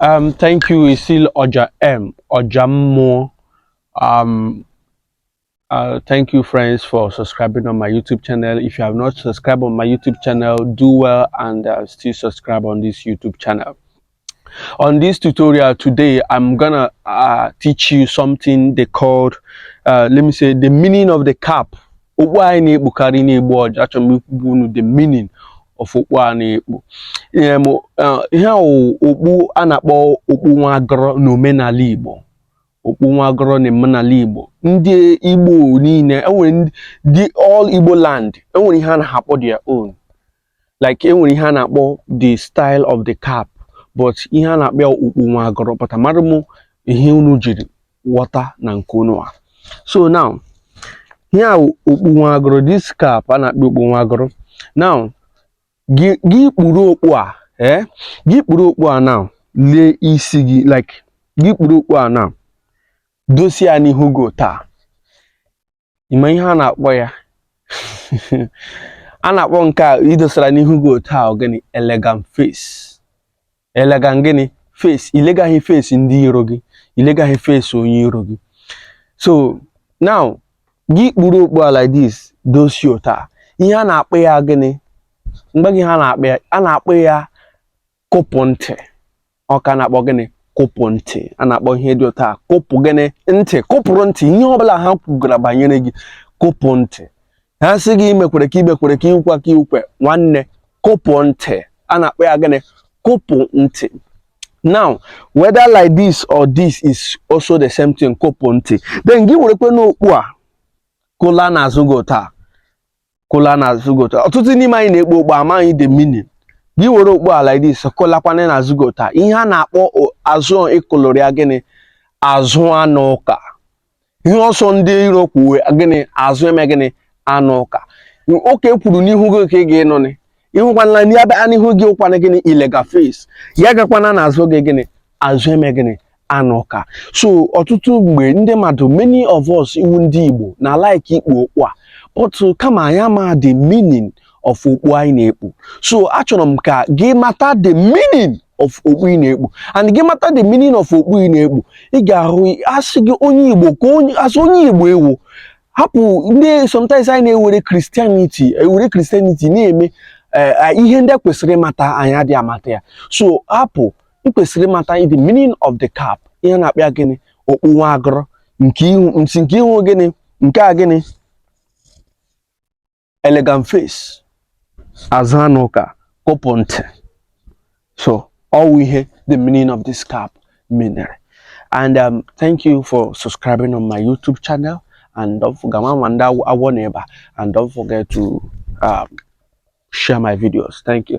Thank you. It's still Oja M. Ojamo. Um, Thank you, friends, for subscribing on my YouTube channel. If you have not subscribed on my YouTube channel, do well and still subscribe on this YouTube channel. On this tutorial today, I'm gonna teach you something they called, let me say, the meaning of the cap. Why the meaning of okpu ihe okpu a na-akpọ okpu nwa agọrọ n'omenala Igbo. Okpu nwa agọrọ n'omenala Igbo. Ndị Igbo niile, enwere all Igbo land, enwere ihe a na-akpọ their own. Like enwere ihe a na-akpọ the style of the cap, but ihe a na-akpọ okpu nwa agọrọ, but amarụ m ihe unu jiri ghọta na nke unu a. So now, here okpu nwa agọrọ, this cap a na-akpọ okpu nwa agọrọ. Now, gị kpuru okpu a, gị kpuru okpu a now, lee isi gị, like gị kpuru okpu a now, dosi ya n'ihu gị taa. Ịma ihe a na-akpọ ya? A na-akpọ nke a idosara n'ihu gị taa ogini elegant face. Elegant gịnị? Face. Ilegaghị face ndị iro gị, ilegaghị face onye iro gị. So now, gị kpuru okpu a like this, dosi ya taa. Ihe a na-akpọ ya gịnị? Mgbe gị ha na-akpọ ya, a na-akpọ ya kụpụ ntị. Ọ ka na-akpọ gịnị? Kụpụ ntị. A na-akpọ ihe dị ụta kụpụ gịnị? Ntị. Kụpụrụ ntị. Ihe ọbụla ha kwugara banyere gị, kụpụ ntị. Ha sị gị imekwere ka imekwere ka iwukwa ka iwukwe, nwanne, kụpụ ntị. A na-akpọ ya gịnị? Kụpụ ntị. Now, whether like this or this is also the same thing, kụpụ ntị. Then gị werekwe n'okpu a kụla n'azụ gị taa. Kụla n'azụ gị taa. Ọtụtụ n'ime anyị na-ekpu okpu amaghị the meaning. Gị were okpu a like this, kụlakwana n'azụ gị taa. Ihe a na-akpọ azụ ịkụlụrụ ya gịnị? Azụ anụ ụka. Ihe ọsọ ndị iro kwuwe gịnị? Azụ eme gịnị? Anụ ụka. Oke kwuru n'ihu gị ka ị ga-enọ ni. Ịhụkwana na ya bịa n'ihu gị ụkwana gịnị? Illegal face. Ya gakwana n'azụ gị gịnị? Azụ eme gịnị? Anụ ụka. So ọtụtụ mgbe ndị mmadụ, many of us iwu ndị Igbo na like ikpu okpu a, but kama ya ma the meaning of okpu anyị na-ekpu. So achọrọ m ka gị mata the meaning of okpu ị na-ekpu, and gị mata the meaning of okpu ị na-ekpu, ị ga-ahụ asị gị onye Igbo ka onye Igbo ewu. Hapụ ndị sometimes anyị na-ewere Christianity na-eme ihe ndị kwesịrị ịmata anyị adịghị amata ya. So hapụ, ị kwesịrị ịmata the meaning of the cap. Ihe na-akpịa gịnị? Okpu nwa agọrọ. Nke ihu gịnị? Nke a gịnị? Elegant face. Azụ anụ ụka. Kụpụ ntị. So all we hear the meaning of this cap meaning. And thank you for subscribing on my YouTube channel, and don't forget and don't forget to share my videos. Thank you.